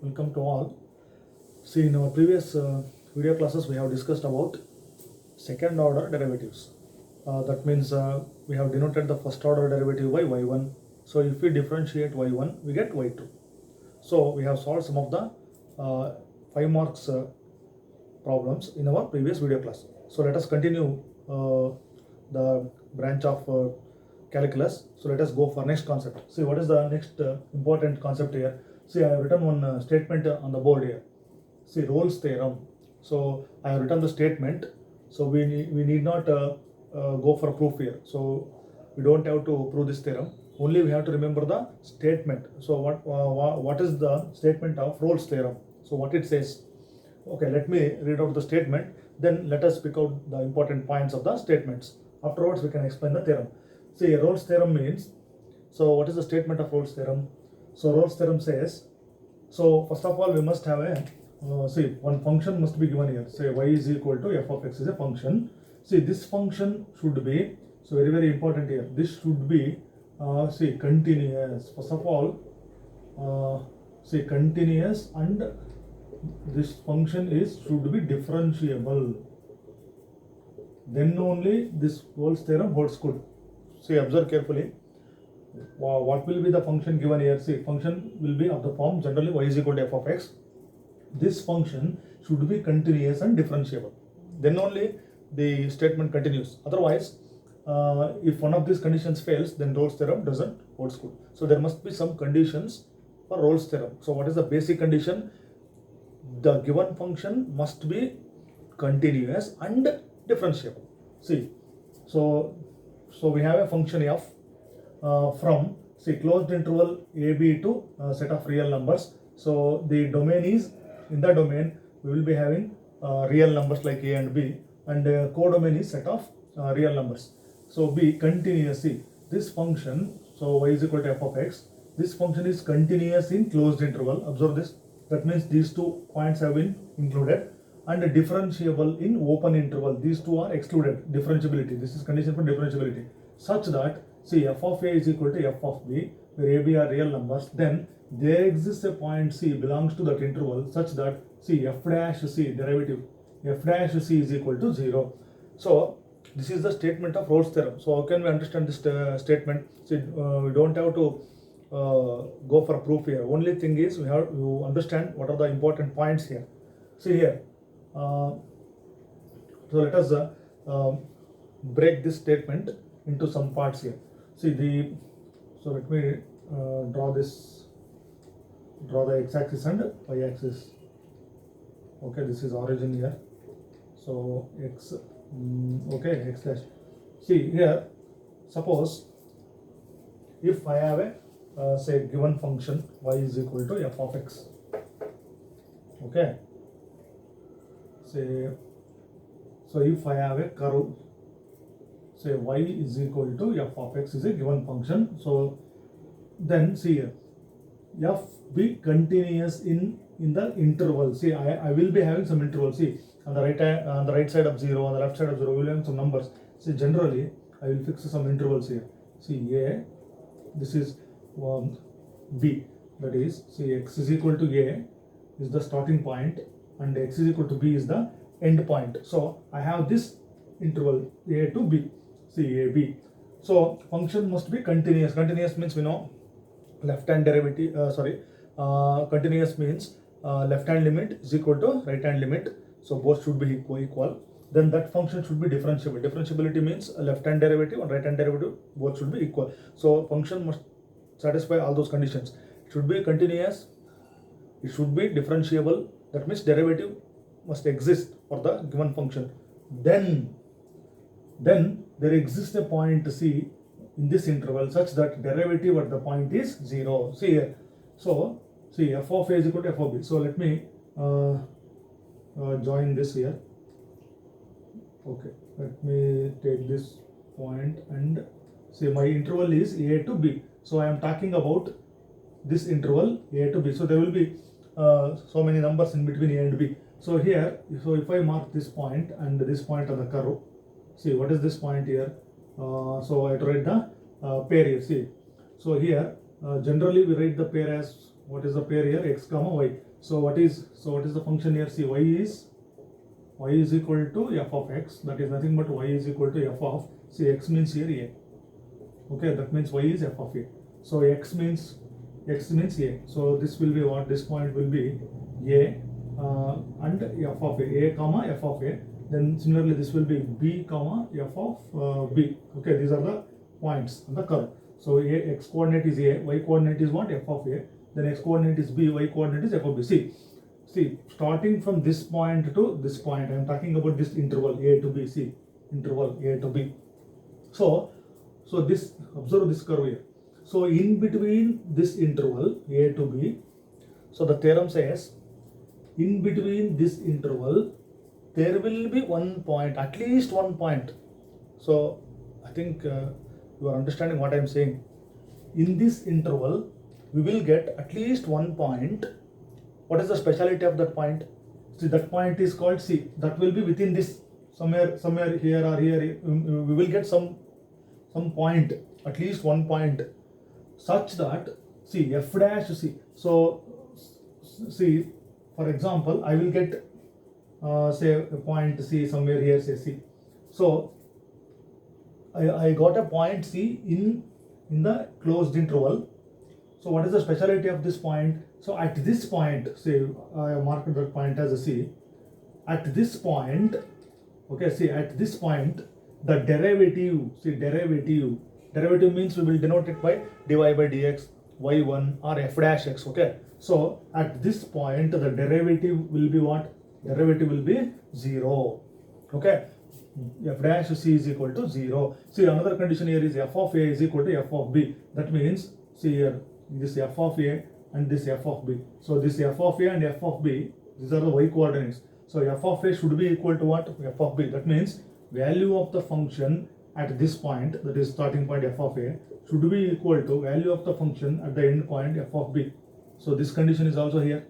welcome to all. See, in our previous video classes, we have discussed about second order derivatives. That means we have denoted the first order derivative by y1. So if we differentiate y1, we get y2. So we have solved some of the 5 marks problems in our previous video class. So let us continue the branch of calculus. So let us go for next concept. See, what is the next important concept here? See, I have written one statement on the board here. See, Rolle's theorem. So I have written the statement. So we need not go for proof here. So we don't have to prove this theorem. Only we have to remember the statement. So what is the statement of Rolle's theorem? So what it says. Okay, let me read out the statement. Then let us pick out the important points of the statements. Afterwards, we can explain the theorem. See, Rolle's theorem means. So what is the statement of Rolle's theorem? So Rolle's theorem says. So first of all, we must have a see, one function must be given here. Say y is equal to f of x is a function. See, this function should be, so very important here. This should be see, continuous. First of all, see, continuous, and this function should be differentiable. Then only this Rolle's theorem holds good. See, observe carefully. What will be the function given here? See, function will be of the form generally y is equal to f of x. This function should be continuous and differentiable. Then only the statement continues. Otherwise, if one of these conditions fails, then Rolle's theorem doesn't hold good. So there must be some conditions for Rolle's theorem. So what is the basic condition? The given function must be continuous and differentiable. See, so we have a function f from, say, closed interval ab to set of real numbers. So the domain is, in the domain we will be having real numbers like a and b, and codomain is set of real numbers. So b continuous. See, this function, so y is equal to f of x, this function is continuous in closed interval. Observe this. That means these 2 points have been included, and differentiable in open interval. These 2 are excluded. Differentiability. This is condition for differentiability. Such that, see, f of a is equal to f of b, where a, b are real numbers. Then there exists a point c belongs to that interval such that, see, f dash c derivative, f dash c is equal to 0. So this is the statement of Rolle's theorem. So how can we understand this statement? See, we don't have to go for proof here. Only thing is we have to understand what are the important points here. See here. So let us break this statement into some parts here. See, so let me draw the x-axis and y-axis. Okay, this is origin here. So x, okay, x dash. See here, suppose if I have a say given function y is equal to f of x. Okay. Say, so if I have a curve, say y is equal to f of x is a given function. So then see here, f be continuous in the interval. See, I will be having some interval. See, on the right side of 0, on the left side of 0, we will have some numbers. See, generally I will fix some intervals here. See, a, this is b, that is, see, x is equal to a is the starting point and x is equal to b is the end point. So I have this interval a to b. See, a, b. So function must be continuous. Continuous means we know left hand derivative, continuous means left hand limit is equal to right hand limit. So both should be equal. Then that function should be differentiable. Differentiability means left hand derivative and right hand derivative both should be equal. So function must satisfy all those conditions. It should be continuous, it should be differentiable. That means derivative must exist for the given function. Then there exists a point c in this interval such that derivative at the point is 0. See here. So see, f of a is equal to f of b. So let me join this here. Okay, let me take this point and say my interval is a to b. So I am talking about this interval a to b. So there will be so many numbers in between a and b. So here, so if I mark this point and this point on the curve, see, what is this point here? So I have to write the pair here. See, so here generally we write the pair as what is the pair here? X comma y. So what is the function here? See, y is equal to f of x. That is nothing but y is equal to f of, see, x means here a. Okay, that means y is f of a. So x means a. So this will be what? This point will be a and f of a comma f of a. Then similarly this will be b comma f of b. Okay, these are the points on the curve. So a, x coordinate is a, y coordinate is what? F of a. Then x coordinate is b, y coordinate is f of b. See, starting from this point to this point, I am talking about this interval a to b. See, interval a to b. So this, observe this curve here. So in between this interval a to b, so the theorem says, in between this interval there will be one point, at least one point. So I think you are understanding what I am saying. In this interval we will get at least one point. What is the speciality of that point? See, that point is called, see, that will be within this, somewhere here or here, we will get some point, at least one point, such that, see, f dash, see, so see, for example, I will get say a point C somewhere here, say C. So I got a point C in the closed interval. So what is the speciality of this point? So at this point, say I marked that point as a C. At this point, okay, see, at this point, the derivative, see, derivative means we will denote it by dy by dx, y1 or f dash x, okay. So at this point, the derivative will be what? Derivative will be 0, okay. F dash c is equal to 0. See, another condition here is f of a is equal to f of b. That means, see here, this f of a and this f of b. So this f of a and f of b, these are the y coordinates. So f of a should be equal to what? F of b. That means value of the function at this point, that is starting point f of a, should be equal to value of the function at the end point f of b. So this condition is also here.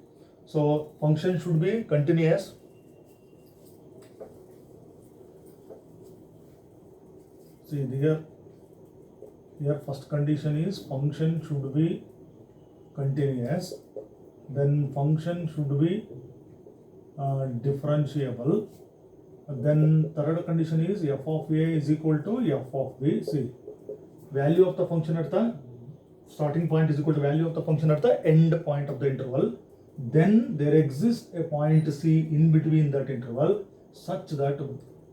So function should be continuous. See here first condition is function should be continuous, then function should be differentiable, then third condition is f of a is equal to f of b. See, value of the function at the starting point is equal to value of the function at the end point of the interval. Then there exists a point C in between that interval, such that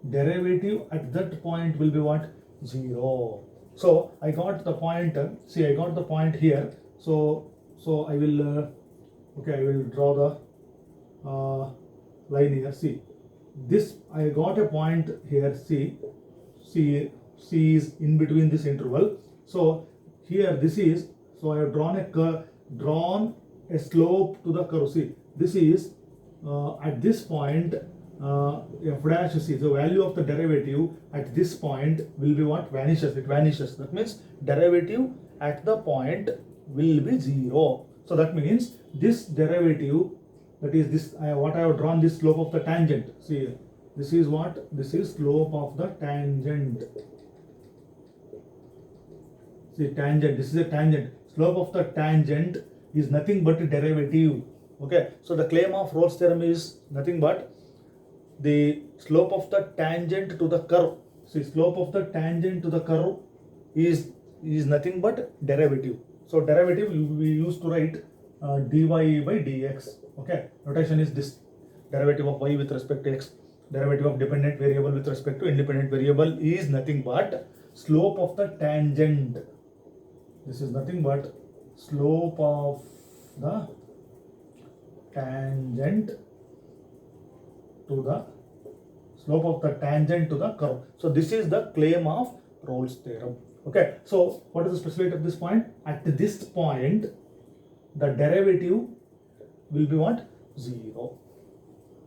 derivative at that point will be what? 0. So I got the point, see, I got the point here. So I will okay, I will draw the line here. See, this, I got a point here, C is in between this interval. So here this is, so I have drawn a slope to the curve. See, this is at this point f dash c. The value of the derivative at this point will be what? Vanishes. It vanishes. That means derivative at the point will be 0. So that means this derivative, that is this, what I have drawn, this slope of the tangent. See, this is what? This is slope of the tangent. See, tangent, this is a tangent. Slope of the tangent is nothing but a derivative. Okay, so the claim of Rolle's theorem is nothing but the slope of the tangent to the curve. See, slope of the tangent to the curve is nothing but derivative. So derivative we used to write dy by dx. Okay, notation is this: derivative of y with respect to x, derivative of dependent variable with respect to independent variable is nothing but slope of the tangent. This is nothing but slope of the tangent to the slope of the tangent to the curve. So this is the claim of Rolle's theorem. Okay, so what is the speciality of this point? At this point, the derivative will be what? 0.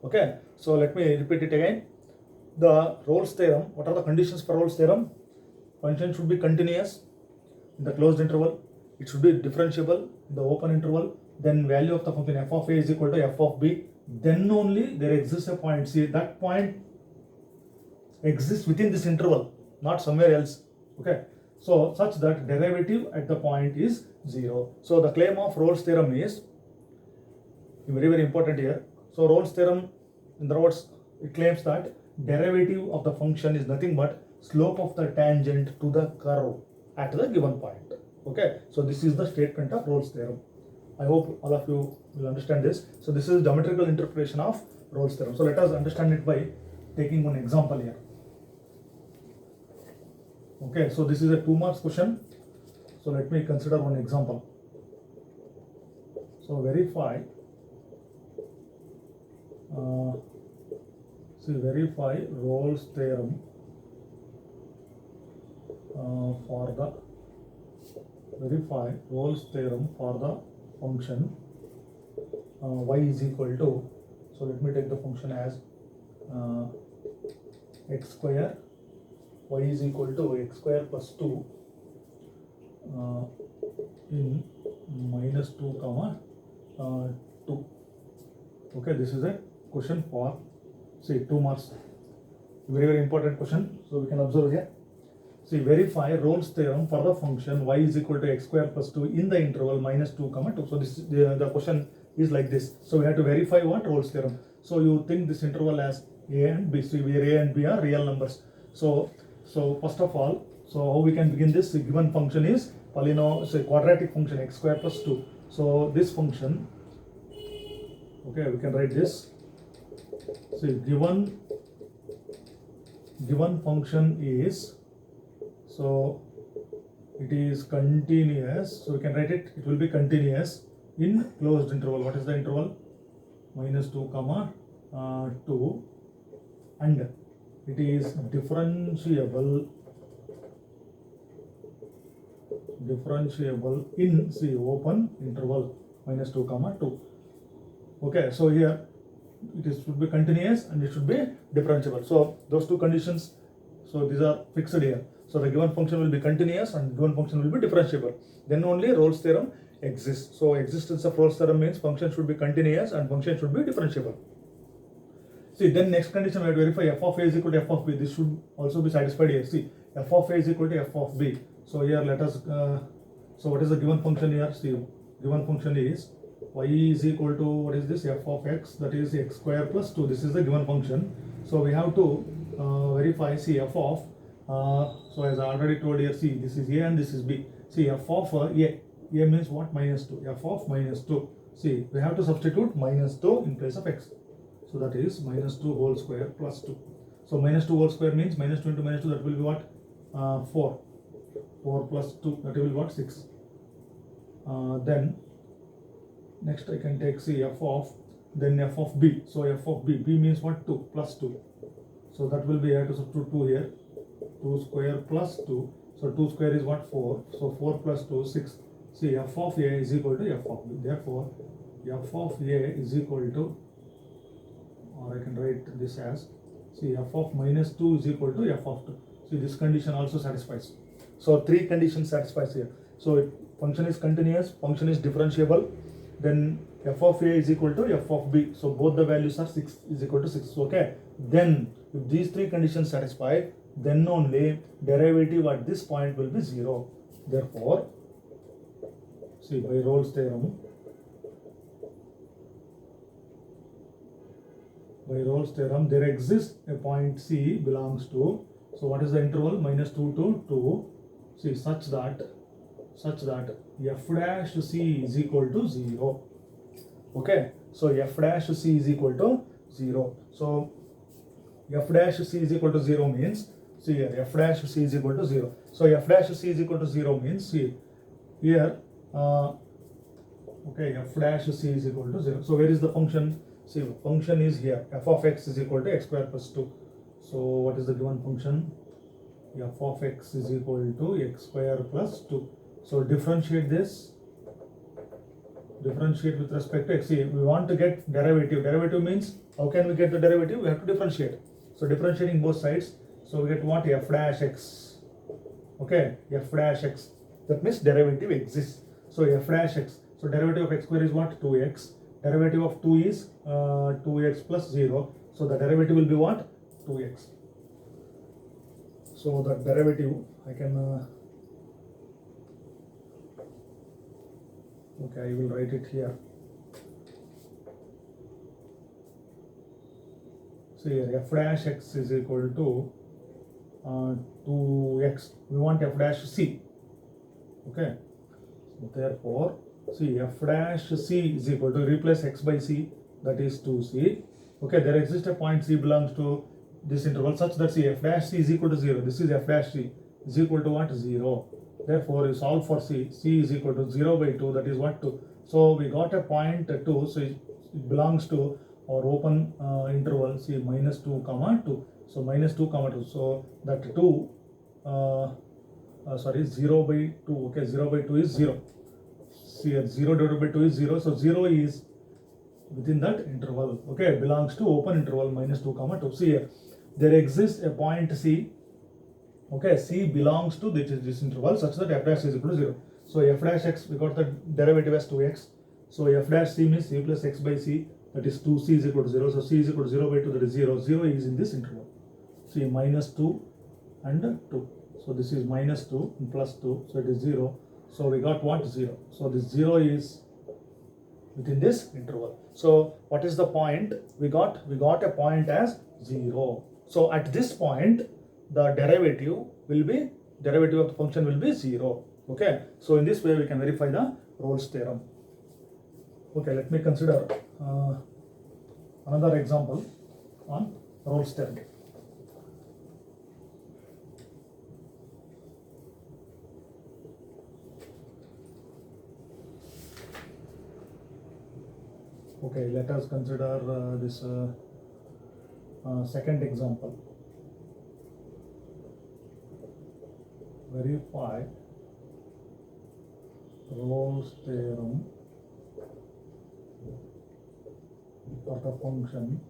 Okay, so let me repeat it again. The Rolle's theorem, what are the conditions for Rolle's theorem? Function should be continuous in the closed interval. It should be differentiable in the open interval. Then value of the function f of a is equal to f of b. Then only there exists a point C. That point exists within this interval, not somewhere else. Okay, so such that derivative at the point is 0. So the claim of Rolle's theorem is very, very important here. So Rolle's theorem, in other words, it claims that derivative of the function is nothing but slope of the tangent to the curve at the given point. Okay, so this is the statement of Rolle's theorem. I hope all of you will understand this. So this is geometrical interpretation of Rolle's theorem. So let us understand it by taking one example here. Okay, so this is a 2 marks question. So let me consider one example. So verify Rolle's theorem for the function y is equal to, so let me take the function as x square, y is equal to x square plus 2 in minus 2 comma 2. Okay, this is a question for, see, 2 marks. Very, very important question. So we can observe here. See, verify Rolle's theorem for the function y is equal to x square plus 2 in the interval minus 2 comma 2. So this the question is like this. So we have to verify what? Rolle's theorem. So you think this interval as a and b. So where a and b are real numbers. So first of all, so how we can begin this? The given function is polynomial, say quadratic function x square plus 2. So this function, okay, we can write this. See, given function is, so it is continuous, so we can write it, it will be continuous in closed interval. What is the interval? Minus 2 comma 2, and it is differentiable in, see, open interval minus 2 comma 2. Okay, so here it should be continuous and it should be differentiable. So those two conditions, so these are fixed here. So the given function will be continuous and given function will be differentiable. Then only Rolle's theorem exists. So existence of Rolle's theorem means function should be continuous and function should be differentiable. See, then next condition we have to verify f of a is equal to f of b. This should also be satisfied here. See, f of a is equal to f of b. So here let us, so what is the given function here? See, given function is y is equal to, what is this? F of x, that is x square plus 2. This is the given function. So we have to verify, see, f of, so as I already told here, see, this is a and this is b. See, f of a means what? Minus 2. F of minus 2. See, we have to substitute minus 2 in place of x. So that is minus 2 whole square plus 2. So minus 2 whole square means minus 2 into minus 2, that will be what? 4. 4 plus 2, that will be what? 6. Then next I can take, see, f of, then f of b. So f of b means what? 2 plus 2. So that will be, I have to substitute 2 here. 2 square plus 2. So 2 square is what? 4. So 4 plus 2, 6. See, f of a is equal to f of b. Therefore, f of a is equal to, or I can write this as, see, f of minus 2 is equal to f of 2. See, this condition also satisfies. So 3 conditions satisfies here. So function is continuous, function is differentiable, then f of a is equal to f of b. So both the values are 6 is equal to 6. Okay. Then if these 3 conditions satisfy, then only derivative at this point will be 0. Therefore, see, by Rolle's theorem, there exists a point C belongs to, so what is the interval? Minus 2 to 2. See, such that f dash c is equal to 0. Okay, so f dash c is equal to 0. So f dash c is equal to 0 means, see here, f dash c is equal to 0. So f dash c is equal to 0 means, see here, okay, f dash c is equal to 0. So where is the function? See, function is here, f of x is equal to x square plus 2. So what is the given function? F of x is equal to x square plus 2. So differentiate this, differentiate with respect to x. See, we want to get derivative. Derivative means, how can we get the derivative? We have to differentiate. So differentiating both sides, so we get what? F dash x. Okay, f dash x. That means derivative exists. So f dash x. So derivative of x square is what? 2x. Derivative of 2 is 2x plus 0. So the derivative will be what? 2x. So the derivative, I can Okay, I will write it here. So here f dash x is equal to 2x. We want f dash c. Okay, so therefore see f dash c is equal to, replace x by c, that is 2c. Okay, there exists a point c belongs to this interval such that c f dash c is equal to 0. This is f dash c is equal to what? 0. Therefore you solve for c is equal to 0 by 2, that is what? 2. So we got a point 2, so it belongs to our open interval c minus 2 comma 2. So minus 2 comma 2, so that 2 0 by 2. Okay, 0 by 2 is 0. See here, 0 divided by 2 is 0, so 0 is within that interval. Okay, belongs to open interval minus 2 comma 2. See here, there exists a point c. Okay, c belongs to this interval such that f dash is equal to 0. So f dash x, we got the derivative as 2x. So f dash c means c plus x by c, that is 2c is equal to 0. So c is equal to 0 by 2, that is 0. 0 is in this interval. See, minus 2 and 2. So this is minus 2 and plus 2, so it is 0. So we got what? 0. So this 0 is within this interval. So what is the point? We got a point as 0. So at this point, the derivative of the function will be 0. Okay, so in this way we can verify the Rolle's theorem. Okay, let me consider another example on Rolle's theorem. Okay, let us consider this second example. Verify Rolle's theorem for the function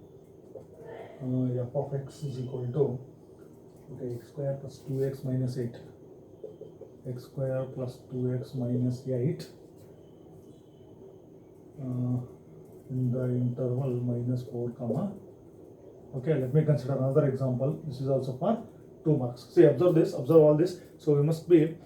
f of x is equal to, okay, x square plus 2x minus 8. X square plus 2x minus 8 in the interval minus 4 comma. Okay, let me consider another example. This is also for 2 marks. See, observe all this. So we must be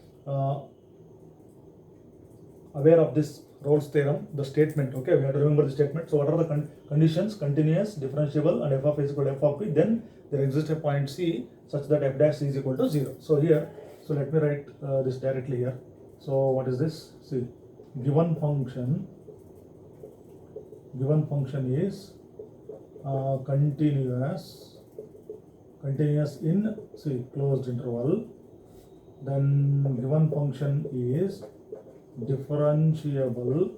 aware of this Rolle's theorem, the statement. Okay, we have to remember the statement. So what are the conditions? Continuous, differentiable, and f of is equal to f of b. Then there exists a point c such that f dash is equal to 0. So here, so let me write this directly here. So what is this? See, given function is continuous in, see, closed interval. Then given function is differentiable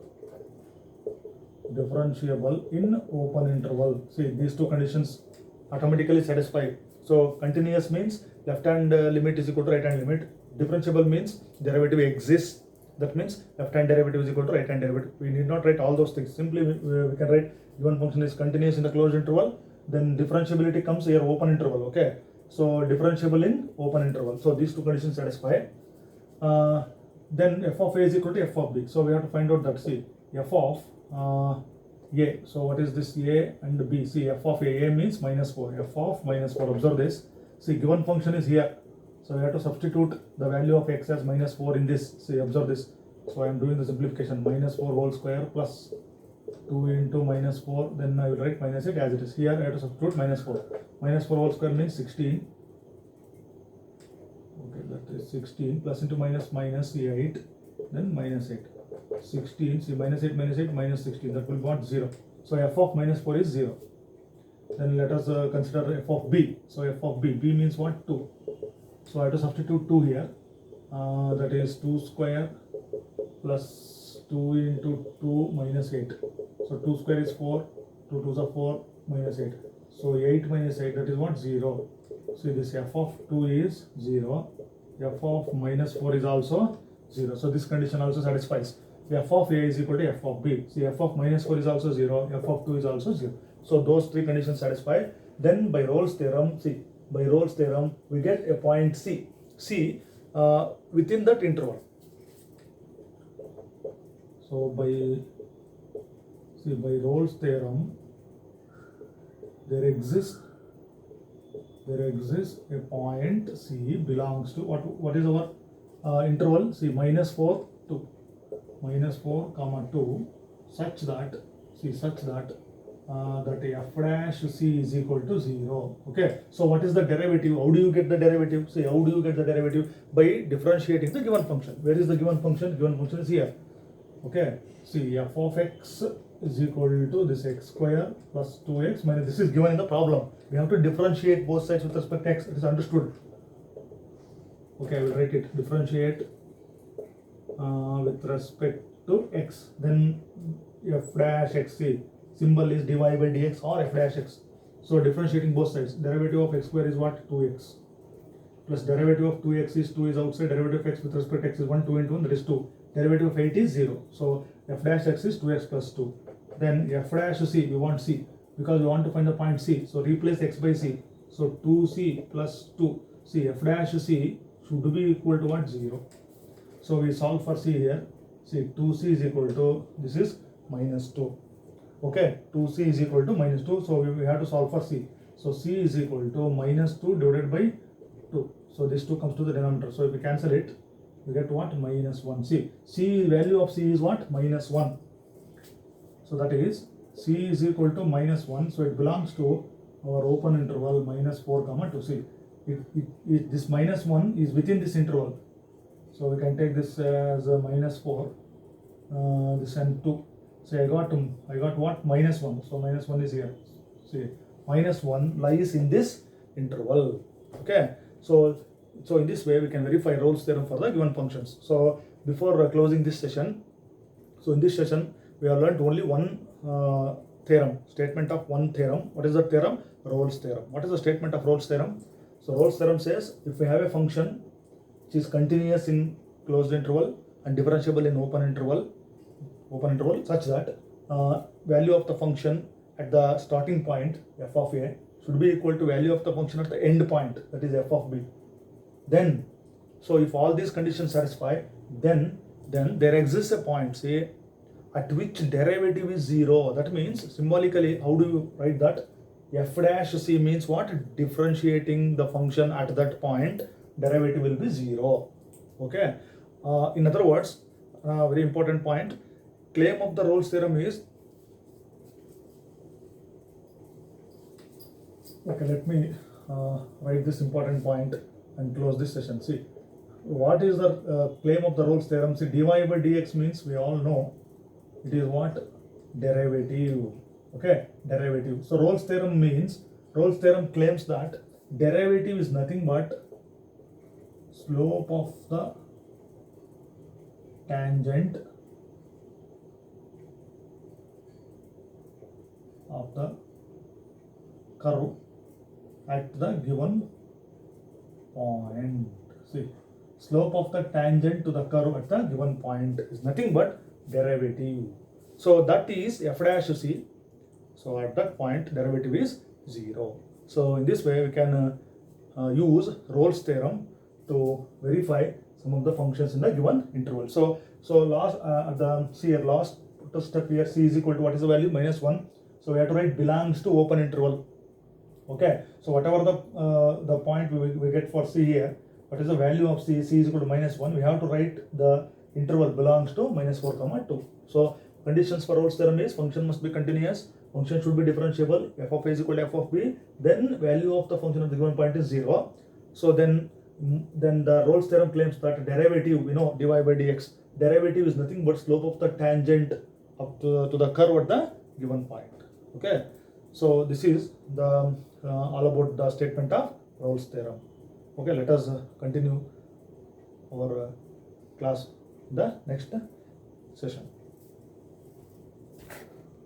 in open interval. See, these two conditions automatically satisfied. So continuous means left hand limit is equal to right hand limit. Differentiable means derivative exists. That means left hand derivative is equal to right hand derivative. We need not write all those things. Simply we can write given function is continuous in the closed interval. Then differentiability comes here open interval. Okay, so differentiable in open interval. So these two conditions satisfy. Then f of a is equal to f of b. So we have to find out that, see, f of a. So what is this a and b? See, f of a means minus 4. F of minus 4. Observe this. See, given function is here. So we have to substitute the value of x as minus 4 in this. See, observe this. So I am doing the simplification. Minus 4 whole square plus 2 into minus 4. Then I will write minus 8 as it is. Here I have to substitute minus 4. Minus 4 whole square means 16. Okay, that is 16 plus into minus 8, then minus 8. 16, see, minus 8 minus 16, that will be what? 0. So f of minus 4 is 0. Then let us consider f of b. So f of b means what? 2. So I have to substitute 2 here. That is 2 square plus 2 into 2 minus 8. So 2 square is 4, 2 2s are 4, minus 8. So 8 minus 8, that is what? 0. See, this f of 2 is 0. F of minus 4 is also 0. So this condition also satisfies. F of a is equal to f of b. See, f of minus 4 is also 0. F of 2 is also 0. So those three conditions satisfy. Then by Rolle's theorem, see, by Rolle's theorem, we get a point c. Within that interval. So by Rolle's theorem, there exists a point c belongs to what is our interval? See, minus 4 to minus 4 comma 2 such that that f dash c is equal to 0. Okay, so what is the derivative? How do you get the derivative? See, how do you get the derivative? By differentiating the given function. Where is the given function? Given function is here. Okay, see, f of x is equal to this x square plus 2x minus, this is given in the problem. We have to differentiate both sides with respect to x. It is understood. Okay, I will write it. Differentiate with respect to x. Then f dash xc, symbol is dy by dx or f dash x. So differentiating both sides. Derivative of x square is what? 2x. Plus derivative of 2x is 2 is outside. Derivative of x with respect to x is 1, 2 into 1, that is 2. Derivative of 8 is 0. So f dash x is 2x plus 2. Then f dash c, we want c because we want to find the point c. So replace x by c. So 2c plus 2. See, f dash c should be equal to what? 0. So we solve for c here. See, 2c is equal to, this is minus 2. Okay, 2c is equal to minus 2. So we have to solve for c. So c is equal to minus 2 divided by 2. So this 2 comes to the denominator. So if we cancel it, we get what? Minus 1. C value of c is what? Minus 1. So that is c is equal to minus 1. So it belongs to our open interval minus 4 comma 2. See, this minus 1 is within this interval. So we can take this as a minus 4, this and 2. So I got what? Minus 1. So minus 1 is here. See, minus 1 lies in this interval. Okay. So in this way we can verify Rolle's theorem for the given functions. So before closing this session, so in this session we have learned only one theorem, statement of one theorem. What is the theorem? Rolle's theorem. What is the statement of Rolle's theorem? So Rolle's theorem says if we have a function which is continuous in closed interval and differentiable in open interval such that value of the function at the starting point f of a should be equal to value of the function at the end point, that is f of b. Then, so if all these conditions satisfy, then there exists a point, say, at which derivative is 0. That means symbolically, how do you write that? F dash c means what? Differentiating the function at that point, derivative will be 0. Okay. In other words, very important point, claim of the Rolle's theorem is, okay, let me write this important point and close this session. See, what is the claim of the Rolle's theorem? See, dy by dx means we all know it is what? Derivative. Okay, derivative. So Rolle's theorem claims that derivative is nothing but slope of the tangent of the curve at the given point. See, slope of the tangent to the curve at the given point is nothing but derivative. So that is f dash c. So at that point derivative is 0. So in this way we can use Rolle's theorem to verify some of the functions in the given interval. So last last step here, c is equal to what is the value? Minus 1. So we have to write belongs to open interval. Okay, so whatever the point we get for c here, what is the value of c? C is equal to minus 1. We have to write the interval belongs to minus 4 comma 2. So conditions for Rolle's theorem is function must be continuous, function should be differentiable, f of a is equal to f of b, then value of the function at the given point is 0. So then the Rolle's theorem claims that derivative, we know dy by dx, derivative is nothing but slope of the tangent up to the curve at the given point. Okay, so this is the all about the statement of Rolle's theorem. Okay, let us continue our class in the next session.